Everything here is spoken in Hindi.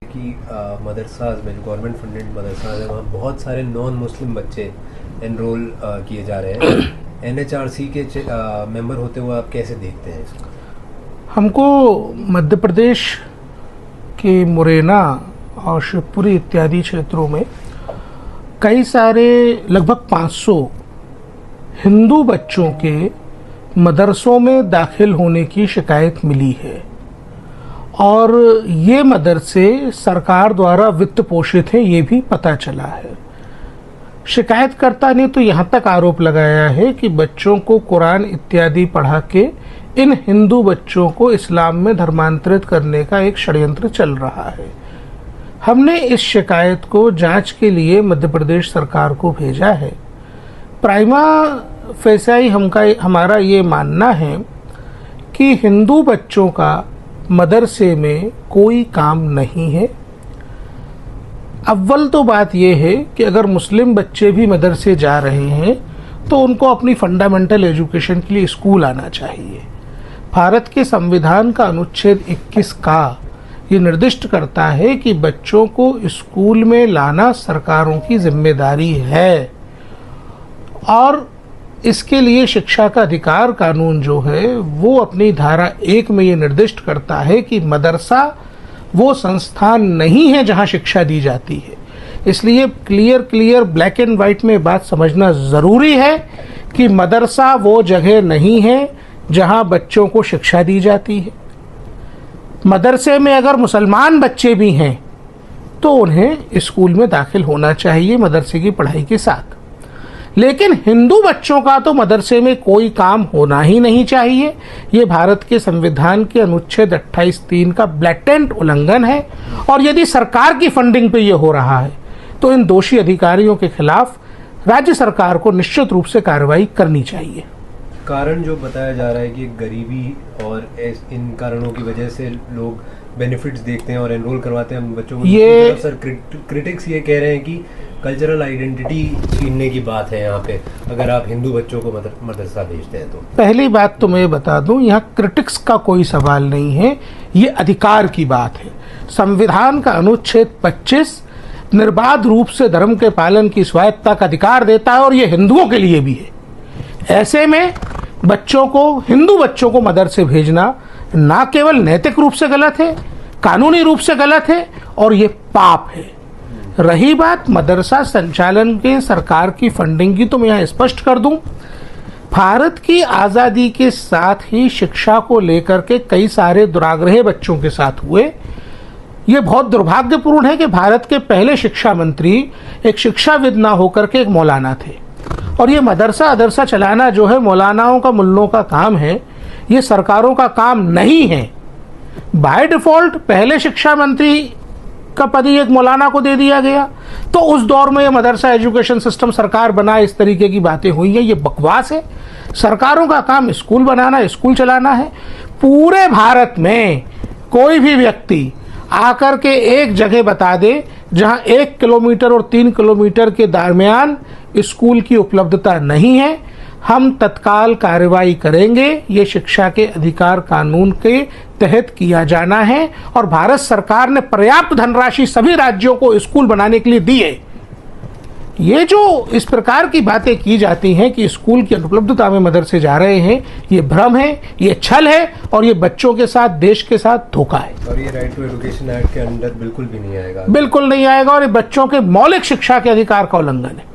कि मदरसा में, जो गवर्नमेंट फंडेड मदरसा है, वहाँ बहुत सारे नॉन मुस्लिम बच्चे एनरोल किए जा रहे हैं। NHRC के मेंबर होते हुए आप कैसे देखते हैं इसको? हमको मध्य प्रदेश के मुरैना और शिवपुरी इत्यादि क्षेत्रों में कई सारे लगभग 500 हिंदू बच्चों के मदरसों में दाखिल होने की शिकायत मिली है और ये मदरसे सरकार द्वारा वित्त पोषित हैं, ये भी पता चला है। शिकायतकर्ता ने तो यहाँ तक आरोप लगाया है कि बच्चों को कुरान इत्यादि पढ़ा के इन हिंदू बच्चों को इस्लाम में धर्मांतरित करने का एक षड्यंत्र चल रहा है। हमने इस शिकायत को जांच के लिए मध्य प्रदेश सरकार को भेजा है। प्राइमा फेसाई हमारा ये मानना है कि हिंदू बच्चों का मदरसे में कोई काम नहीं है। अव्वल तो बात यह है कि अगर मुस्लिम बच्चे भी मदरसे जा रहे हैं तो उनको अपनी फंडामेंटल एजुकेशन के लिए स्कूल आना चाहिए। भारत के संविधान का अनुच्छेद 21 का ये निर्दिष्ट करता है कि बच्चों को स्कूल में लाना सरकारों की जिम्मेदारी है और इसके लिए शिक्षा का अधिकार कानून जो है वो अपनी धारा 1 में ये निर्दिष्ट करता है कि मदरसा वो संस्थान नहीं है जहां शिक्षा दी जाती है। इसलिए क्लियर ब्लैक एंड व्हाइट में बात समझना ज़रूरी है कि मदरसा वो जगह नहीं है जहां बच्चों को शिक्षा दी जाती है। मदरसे में अगर मुसलमान बच्चे भी हैं तो उन्हें स्कूल में दाखिल होना चाहिए मदरसे की पढ़ाई के साथ, लेकिन हिंदू बच्चों का तो मदरसे में कोई काम होना ही नहीं चाहिए। ये भारत के संविधान के अनुच्छेद 28(3) का ब्लैटेंट उल्लंघन है और यदि सरकार की फंडिंग पे ये हो रहा है तो इन दोषी अधिकारियों के खिलाफ राज्य सरकार को निश्चित रूप से कार्रवाई करनी चाहिए। कारण जो बताया जा रहा है कि गरीबी और इन कारणों की वजह से लोग बेनिफिट्स देखते हैं और एनरोल करवाते हैं बच्चों को। ये सर क्रिटिक्स ये कह रहे हैं कि कल्चरल आइडेंटिटी छीनने की बात है यहाँ पे, अगर आप हिंदू बच्चों को मदरसा भेजते हैं तो। पहली बात तो मैं बता दूं, यहाँ क्रिटिक्स का कोई सवाल नहीं है, ये अधिकार की बात है। संविधान का अनुच्छेद 25 निर्बाध रूप से धर्म के पालन की स्वायत्तता का अधिकार देता है और ये हिंदुओं के लिए भी है। ऐसे में बच्चों को, हिंदू बच्चों को मदरसे भेजना ना केवल नैतिक रूप से गलत है, कानूनी रूप से गलत है और ये पाप है। रही बात मदरसा संचालन के सरकार की फंडिंग की, तो मैं यहाँ स्पष्ट कर दूं, भारत की आज़ादी के साथ ही शिक्षा को लेकर के कई सारे दुराग्रह बच्चों के साथ हुए। ये बहुत दुर्भाग्यपूर्ण है कि भारत के पहले शिक्षा मंत्री एक शिक्षाविद ना होकर के एक मौलाना थे और ये मदरसा चलाना जो है मौलानाओं का, मुल्लों का काम है, ये सरकारों का काम नहीं है। बाय डिफॉल्ट पहले शिक्षा मंत्री का पद ही एक मौलाना को दे दिया गया, तो उस दौर में ये मदरसा एजुकेशन सिस्टम सरकार बनाए, इस तरीके की बातें हुई हैं, ये बकवास है। सरकारों का काम स्कूल बनाना, स्कूल चलाना है। पूरे भारत में कोई भी व्यक्ति आकर के एक जगह बता दे जहां 1 किलोमीटर और 3 किलोमीटर के दरमियान स्कूल की उपलब्धता नहीं है, हम तत्काल कार्रवाई करेंगे। ये शिक्षा के अधिकार कानून के तहत किया जाना है और भारत सरकार ने पर्याप्त धनराशि सभी राज्यों को स्कूल बनाने के लिए दी है। ये जो इस प्रकार की बातें की जाती हैं कि स्कूल की अनुपलब्धता में मदरसे जा रहे हैं, ये भ्रम है, ये छल है और ये बच्चों के साथ, देश के साथ धोखा है। और ये राइट टू एजुकेशन एक्ट के अंदर बिल्कुल भी नहीं आएगा, बिल्कुल नहीं आएगा और ये बच्चों के मौलिक शिक्षा के अधिकार का उल्लंघन है।